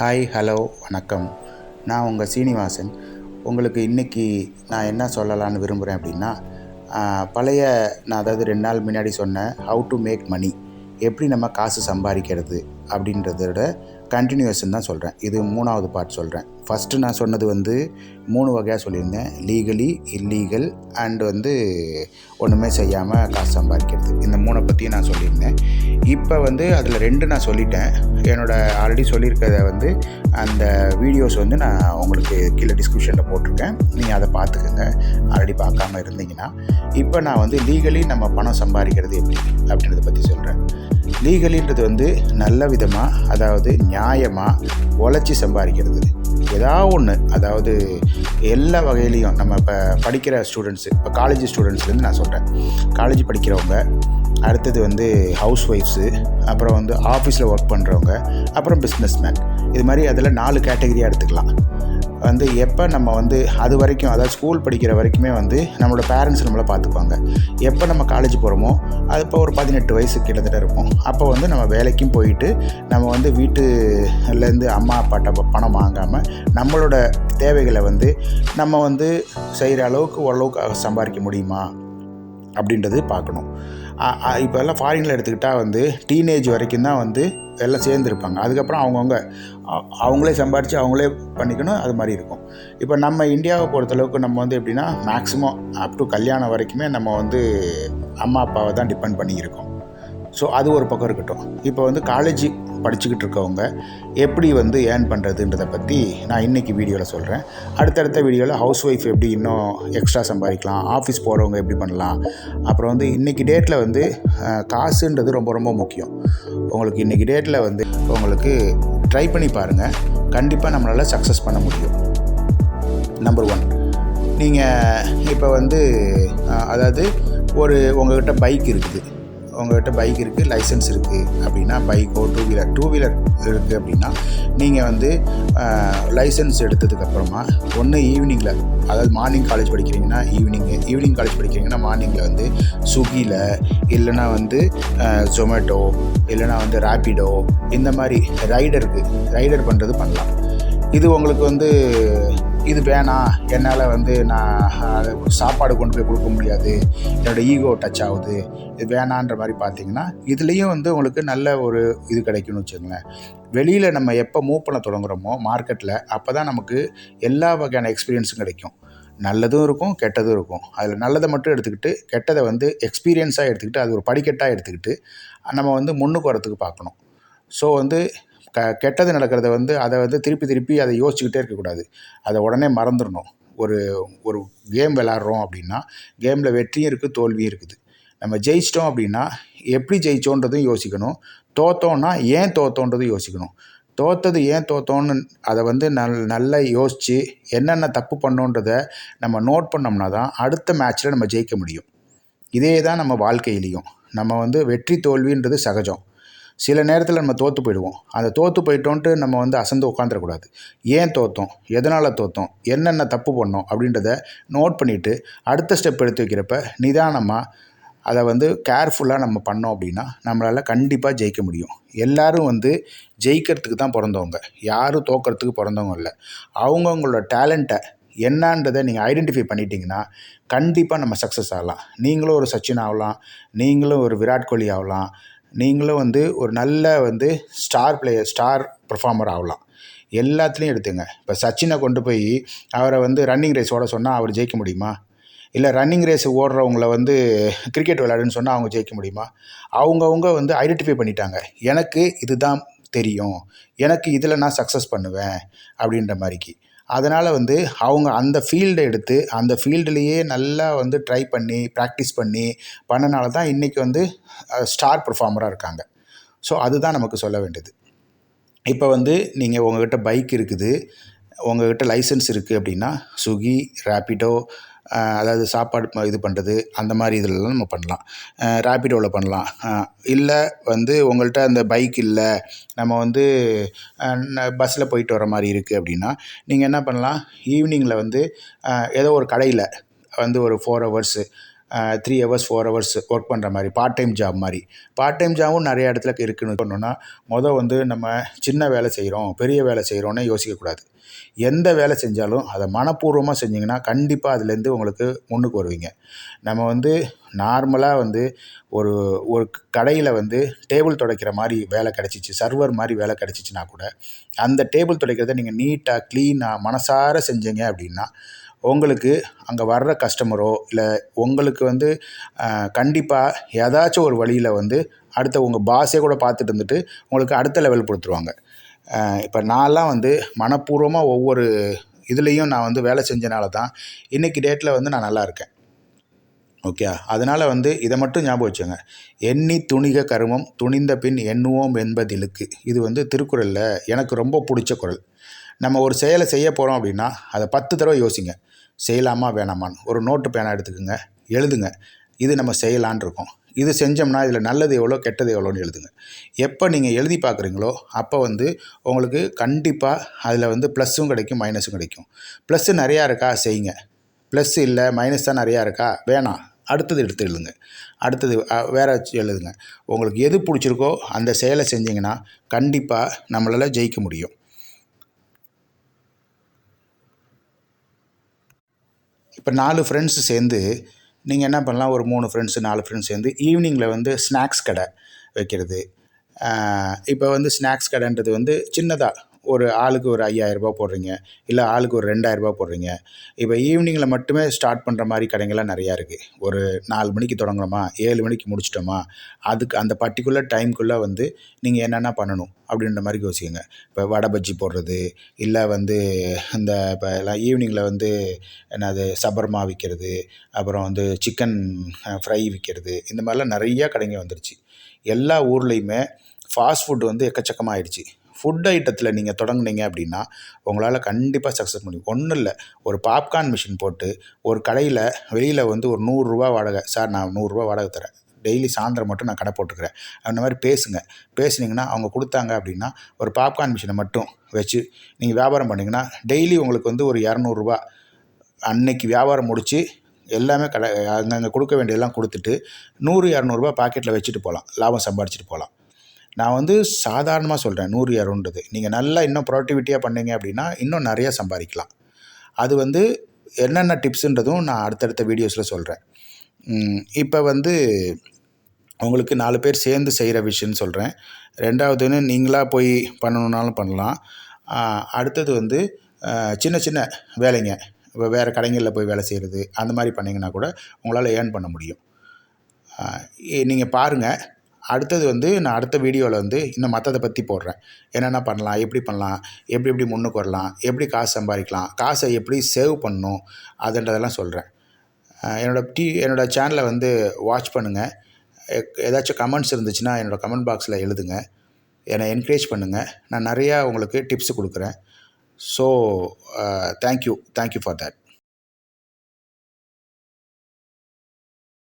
Hi, hello, வணக்கம். நான் உங்கள் சீனிவாசன். உங்களுக்கு இன்றைக்கி நான் என்ன சொல்லலான்னு விரும்புகிறேன் அப்படின்னா, பழைய நான் அதாவது 2 நாள் முன்னாடி சொன்ன ஹவ் டு மேக் மனி, எப்படி நம்ம காசு சம்பாதிக்கிறது அப்படின்றதோட கண்டினியூஷன் தான் சொல்கிறேன். இது 3வது பார்ட் சொல்கிறேன். ஃபஸ்ட்டு நான் சொன்னது 3 வகையாக சொல்லியிருந்தேன். லீகலி, இல்லீகல் அண்ட் ஒன்றுமே செய்யாமல் காசு சம்பாதிக்கிறது. இந்த 3 பற்றியும் நான் சொல்லியிருந்தேன். இப்போ அதில் 2 நான் சொல்லிட்டேன். என்னோடய ஆல்ரெடி சொல்லியிருக்கிறத அந்த வீடியோஸ் நான் உங்களுக்கு கீழே டிஸ்கிரிப்ஷனில் போட்டிருக்கேன். நீங்கள் அதை பார்த்துக்கோங்க, ஆல்ரெடி பார்க்காம இருந்தீங்கன்னா. இப்போ நான் லீகலி நம்ம பணம் சம்பாதிக்கிறது எப்படி அப்படின்றத பற்றி சொல்கிறேன். லீகலின்றது நல்ல விதமாக, அதாவது நியாயமாக உழைச்சி சம்பாதிக்கிறது. ஏதாவது ஒன்று, அதாவது எல்லா வகையிலையும் நம்ம இப்போ படிக்கிற ஸ்டூடெண்ட்ஸு, இப்போ காலேஜ் ஸ்டூடெண்ட்ஸ்லேருந்து நான் சொல்கிறேன். காலேஜ் படிக்கிறவங்க, அடுத்தது ஹவுஸ் ஒய்ஃப்ஸு, அப்புறம் ஆஃபீஸில் ஒர்க் பண்ணுறவங்க, அப்புறம் பிஸ்னஸ்மேன். இது மாதிரி அதில் 4 கேட்டகரியாக எடுத்துக்கலாம். எப்போ நம்ம அது வரைக்கும், அதாவது ஸ்கூல் படிக்கிற வரைக்குமே நம்மளோட பேரண்ட்ஸ் நம்மளை பார்த்துப்பாங்க. எப்போ நம்ம காலேஜ் போகிறோமோ அது இப்போ ஒரு 18 வயசு கிட்டத்தட்ட இருக்கும். அப்போ நம்ம வேலைக்கும் போயிட்டு நம்ம வீட்டுலேருந்து அம்மா அப்பாட்ட பணம் வாங்காமல் நம்மளோட தேவைகளை நம்ம செய்கிற அளவுக்கு ஓரளவுக்கு சம்பாதிக்க முடியுமா அப்படின்றது பார்க்கணும். இப்போ எல்லாம் ஃபாரினில் எடுத்துக்கிட்டால் டீனேஜ் வரைக்கும் தான் எல்லாம் சேர்ந்துருப்பாங்க. அதுக்கப்புறம் அவங்களே சம்பாரித்து அவங்களே பண்ணிக்கணும், அது மாதிரி இருக்கும். இப்போ நம்ம இந்தியாவை பொறுத்தளவுக்கு நம்ம எப்படின்னா, மேக்ஸிமம் அப் டு கல்யாணம் வரைக்குமே நம்ம அம்மா அப்பாவை தான் டிபெண்ட் பண்ணியிருக்கோம். ஸோ அது ஒரு பக்கம் இருக்கட்டும். இப்போ காலேஜ் படிச்சுக்கிட்டு இருக்கவங்க எப்படி ஏர்ன் பண்ணுறதுன்றதை பற்றி நான் இன்றைக்கி வீடியோவில் சொல்கிறேன். அடுத்தடுத்த வீடியோவில் ஹவுஸ் ஒய்ஃப் எப்படி இன்னும் எக்ஸ்ட்ரா சம்பாதிக்கலாம், ஆஃபீஸ் போகிறவங்க எப்படி பண்ணலாம், அப்புறம் இன்றைக்கி டேட்டில் காசுன்றது ரொம்ப ரொம்ப முக்கியம். உங்களுக்கு இன்றைக்கி டேட்டில் உங்களுக்கு ட்ரை பண்ணி பாருங்கள், கண்டிப்பாக நம்மளால் சக்ஸஸ் பண்ண முடியும். நம்பர் 1, நீங்கள் இப்போ அதாவது உங்கள்கிட்ட பைக் இருக்குது, லைசன்ஸ் இருக்குது அப்படின்னா, பைக்கோ டூ வீலர் இருக்குது அப்படின்னா, நீங்கள் லைசன்ஸ் எடுத்ததுக்கப்புறமா ஒன்று ஈவினிங்கில், அதாவது மார்னிங் காலேஜ் படிக்கிறீங்கன்னா ஈவினிங் காலேஜ் படிக்கிறீங்கன்னா மார்னிங்கில் ஸ்விக்கியில், இல்லைனா ஜொமேட்டோ, இல்லைனா ரேப்பிடோ, இந்த மாதிரி ரைடர் பண்ணுறது பண்ணலாம். இது உங்களுக்கு இது வேணாம், என்னால் நான் சாப்பாடு கொண்டு போய் கொடுக்க முடியாது, என்னோடய ஈகோ டச் ஆகுது, இது வேணான்ற மாதிரி பார்த்தீங்கன்னா, இதுலேயும் உங்களுக்கு நல்ல ஒரு இது கிடைக்கும்னு வச்சுக்கோங்களேன். வெளியில் நம்ம எப்போ மூவ் பண்ண தொடங்குகிறோமோ மார்க்கெட்டில், அப்போ தான் நமக்கு எல்லா வகையான எக்ஸ்பீரியன்ஸும் கிடைக்கும். நல்லதும் இருக்கும், கெட்டதும் இருக்கும். அதில் நல்லதை மட்டும் எடுத்துக்கிட்டு, கெட்டதை எக்ஸ்பீரியன்ஸாக எடுத்துக்கிட்டு, அது ஒரு படிக்கட்டாக எடுத்துக்கிட்டு நம்ம முன்னுக்கு வரத்துக்கு பார்க்கணும். ஸோ கெட்டது நடக்கிறத அதை திருப்பி அதை யோசிச்சுக்கிட்டே இருக்கக்கூடாது. அதை உடனே மறந்துடணும். ஒரு கேம் விளாட்றோம் அப்படின்னா, கேமில் வெற்றியும் இருக்குது, தோல்வியும் இருக்குது. நம்ம ஜெயிச்சிட்டோம் அப்படின்னா எப்படி ஜெயிச்சோன்றதும் யோசிக்கணும், தோத்தோன்னா ஏன் தோத்தோன்றதும் யோசிக்கணும். தோத்தது ஏன் தோத்தோன்னு அதை நல்லா யோசித்து என்னென்ன தப்பு பண்ணோன்றதை நம்ம நோட் பண்ணோம்னா தான் அடுத்த மேட்ச்சில் நம்ம ஜெயிக்க முடியும். இதே தான் நம்ம வாழ்க்கையிலையும். நம்ம வெற்றி தோல்வின்றது சகஜம். சில நேரத்தில் நம்ம தோற்று போயிடுவோம். அந்த தோற்று போயிட்டோன்ட்டு நம்ம அசந்து உட்காந்துடக்கூடாது. ஏன் தோற்றோம், எதனால் தோற்றோம், என்னென்ன தப்பு பண்ணோம் அப்படின்றத நோட் பண்ணிவிட்டு அடுத்த ஸ்டெப் எடுத்து வைக்கிறப்ப நிதானமாக அதை கேர்ஃபுல்லாக நம்ம பண்ணோம் அப்படின்னா நம்மளால் கண்டிப்பாக ஜெயிக்க முடியும். எல்லோரும் ஜெயிக்கிறதுக்கு தான் பிறந்தவங்க, யாரும் தோக்கிறதுக்கு பிறந்தவங்க இல்லை. அவங்கவுங்களோட டேலண்ட்டை என்னன்றதை நீங்கள் ஐடென்டிஃபை பண்ணிட்டீங்கன்னா கண்டிப்பாக நம்ம சக்ஸஸ் ஆகலாம். நீங்களும் ஒரு சச்சின் ஆகலாம், நீங்களும் ஒரு விராட் கோலி ஆகலாம், நீங்களும் ஒரு நல்ல ஸ்டார் பெர்ஃபார்மர் ஆகலாம். எல்லாத்துலேயும் எடுத்துங்க. இப்போ சச்சினை கொண்டு போய் அவரை ரன்னிங் ரேஸ் ஓட சொன்னால் அவர் ஜெயிக்க முடியுமா? இல்லை ரன்னிங் ரேஸ் ஓடுறவங்கள கிரிக்கெட் விளையாடுன்னு சொன்னால் அவங்க ஜெயிக்க முடியுமா? அவங்கவுங்க ஐடென்டிஃபை பண்ணிட்டாங்க, எனக்கு இதுதான் தெரியும், எனக்கு இதில் நான் சக்ஸஸ் பண்ணுவேன் அப்படின்ற மாதிரிக்கு. அதனால் அவங்க அந்த ஃபீல்டை எடுத்து அந்த ஃபீல்டுலேயே நல்லா ட்ரை பண்ணி ப்ராக்டிஸ் பண்ணனால தான் இன்றைக்கி ஸ்டார் பெர்ஃபார்மராக இருக்காங்க. ஸோ அதுதான் நமக்கு சொல்ல வேண்டியது. இப்போ நீங்கள் உங்கள்கிட்ட பைக் இருக்குது, உங்கள்கிட்ட லைசன்ஸ் இருக்குது அப்படின்னா ஸ்விக்கி, ரேப்பிடோ, அதாவது சாப்பாடு இது பண்ணுறது, அந்த மாதிரி இதிலலாம் நம்ம பண்ணலாம். ரேப்பிடோவில் பண்ணலாம். இல்லை உங்கள்கிட்ட அந்த பைக் இல்லை, நம்ம பஸ்ஸில் போயிட்டு வர மாதிரி இருக்குது அப்படின்னா நீங்கள் என்ன பண்ணலாம், ஈவினிங்கில் ஏதோ ஒரு கடையில் ஒரு 4 ஹவர்ஸு 3 ஹவர்ஸ் 4 ஹவர்ஸ் ஒர்க் பண்ணுற மாதிரி பார்ட் டைம் ஜாப் மாதிரி. பார்ட் டைம் ஜாபும் நிறைய இடத்துல இருக்குன்னு சொன்னோன்னா, வந்து நம்ம சின்ன வேலை செய்கிறோம், பெரிய வேலை செய்கிறோன்னே யோசிக்கக்கூடாது. எந்த வேலை செஞ்சாலும் அதை மனப்பூர்வமாக செஞ்சிங்கன்னா கண்டிப்பாக அதுலேருந்து உங்களுக்கு முன்னுக்கு வருவீங்க. நம்ம நார்மலாக ஒரு ஒரு கடையில் டேபிள் துடைக்கிற மாதிரி வேலை கிடச்சிச்சு, சர்வர் மாதிரி வேலை கிடச்சிச்சின்னா கூட அந்த டேபிள் துடைக்கிறத நீங்கள் நீட்டாக க்ளீனாக மனசார செஞ்சீங்க அப்படின்னா உங்களுக்கு அங்கே வர்ற கஸ்டமரோ இல்லை உங்களுக்கு கண்டிப்பாக ஏதாச்சும் ஒரு வழியில் அடுத்த உங்கள் பாஸே கூட பார்த்துட்டு இருந்துட்டு உங்களுக்கு அடுத்த லெவல் கொடுத்துருவாங்க. இப்போ நான்லாம் மனப்பூர்வமாக ஒவ்வொரு இதுலேயும் நான் வேலை செஞ்சனால தான் இன்றைக்கி டேட்டில் நான் நல்லா இருக்கேன். ஓகே, அதனால் இதை மட்டும் ஞாபகம் வச்சுங்க. எண்ணி துணிக கருமம் துணிந்த பின் எண்ணுவோம் என்பதிலுக்கு. இது திருக்குறளில் எனக்கு ரொம்ப பிடிச்ச குறள். நம்ம ஒரு செயலை செய்ய போகிறோம் அப்படின்னா அதை 10 தடவை யோசிங்க, செய்யலாமா வேணாமான்னு. ஒரு நோட்டு பேனா எடுத்துக்கோங்க, எழுதுங்க, இது நம்ம செய்யலான் இருக்கோம், இது செஞ்சோம்னா இதில் நல்லது எவ்வளோ கெட்டது எவ்வளோன்னு எழுதுங்க. எப்போ நீங்கள் எழுதி பார்க்குறீங்களோ அப்போ உங்களுக்கு கண்டிப்பாக அதில் ப்ளஸ்ஸும் கிடைக்கும் மைனஸும் கிடைக்கும். ப்ளஸ்ஸு நிறையா இருக்கா செய்யுங்க, ப்ளஸ் இல்லை மைனஸ் தான் நிறையா இருக்கா வேணாம், அடுத்தது எடுத்து எழுதுங்க, அடுத்தது வேறு எழுதுங்க. உங்களுக்கு எது பிடிச்சிருக்கோ அந்த செயலை செஞ்சிங்கன்னா கண்டிப்பாக நம்மளால் ஜெயிக்க முடியும். இப்போ 4 ஃப்ரெண்ட்ஸு சேர்ந்து நீங்கள் என்ன பண்ணலாம், ஒரு 3 ஃப்ரெண்ட்ஸு 4 ஃப்ரெண்ட்ஸ் சேர்ந்து ஈவினிங்கில் ஸ்நாக்ஸ் கடை வைக்கிறது. இப்போ ஸ்நாக்ஸ் கடைன்றது சின்னதாக ஒரு ஆளுக்கு ஒரு 5000 ரூபா போடுறீங்க, இல்லை ஆளுக்கு ஒரு 2000 ரூபா போடுறீங்க. இப்போ ஈவினிங்கில் மட்டுமே ஸ்டார்ட் பண்ணுற மாதிரி கடைங்கள்லாம் நிறையா இருக்குது. ஒரு 4 மணிக்கு தொடங்குறோமா, 7 மணிக்கு முடிச்சிட்டோமா, அதுக்கு அந்த பர்டிகுலர் டைமுக்குள்ளே நீங்கள் என்னென்ன பண்ணணும் அப்படின்ற மாதிரி யோசிக்குங்க. இப்போ வடை பஜ்ஜி போடுறது, இல்லை இந்த இப்போ எல்லாம் ஈவினிங்கில் என்னது சபர்மா விற்கிறது, அப்புறம் சிக்கன் ஃப்ரை விற்கிறது, இந்த மாதிரிலாம் நிறையா கடைங்க வந்துருச்சு. எல்லா ஊர்லேயுமே ஃபாஸ்ட் ஃபுட் எக்கச்சக்கமாக ஆயிடுச்சு. ஃபுட் ஐட்டத்தில் நீங்கள் தொடங்குனீங்க அப்படின்னா உங்களால் கண்டிப்பாக சக்ஸஸ் முடியும். ஒன்றும் இல்லை, ஒரு பாப்கார்ன் மிஷின் போட்டு ஒரு கடையில் வெளியில் ஒரு 100 ரூபா வாடகை, சார் நான் 100 ரூபா வாடகை தரேன், டெய்லி சாயந்தரம் மட்டும் நான் கடை போட்டுக்கிறேன், அந்த மாதிரி பேசுனீங்கன்னா அவங்க கொடுத்தாங்க அப்படின்னா ஒரு பாப்கார்ன் மிஷினை மட்டும் வச்சு நீங்கள் வியாபாரம் பண்ணிங்கன்னா டெய்லி உங்களுக்கு ஒரு 200 ரூபா அன்னைக்கு வியாபாரம் முடித்து எல்லாமே அங்கங்கே கொடுக்க வேண்டியதெல்லாம் கொடுத்துட்டு 100-200 ரூபா பாக்கெட்டில் வச்சுட்டு போகலாம், லாபம் சம்பாதிச்சிட்டு போகலாம். நான் சாதாரணமாக சொல்கிறேன், 100-200. நீங்கள் நல்லா இன்னும் ப்ரொடக்டிவிட்டியாக பண்ணீங்க அப்படின்னா இன்னும் நிறையா சம்பாதிக்கலாம். அது என்னென்ன டிப்ஸுன்றதும் நான் அடுத்தடுத்த வீடியோஸில் சொல்கிறேன். இப்போ உங்களுக்கு 4 பேர் சேர்ந்து செய்கிற விஷயம்னு சொல்கிறேன். 2வதுன்னு நீங்களாக போய் பண்ணணுன்னாலும் பண்ணலாம். அடுத்தது சின்ன சின்ன வேலைங்க, இப்போ வேறு கடைகளில் போய் வேலை செய்கிறது, அந்த மாதிரி பண்ணிங்கன்னா கூட உங்களால் ஏர்ன் பண்ண முடியும். நீங்கள் பாருங்கள். அடுத்தது நான் அடுத்த வீடியோவில் இன்னும் மற்றதை பற்றி போடுறேன். என்னென்ன பண்ணலாம், எப்படி பண்ணலாம், எப்படி முன்னுக்கு வரலாம், எப்படி காசு சம்பாதிக்கலாம், காசை எப்படி சேவ் பண்ணணும், அதுன்றதெல்லாம் சொல்கிறேன். என்னோடய சேனலை வாட்ச் பண்ணுங்கள். ஏதாச்சும் கமெண்ட்ஸ் இருந்துச்சுன்னா என்னோடய கமெண்ட் பாக்ஸில் எழுதுங்க, என்னை என்கரேஜ் பண்ணுங்கள். நான் நிறையா உங்களுக்கு டிப்ஸு கொடுக்குறேன். So thank you for that.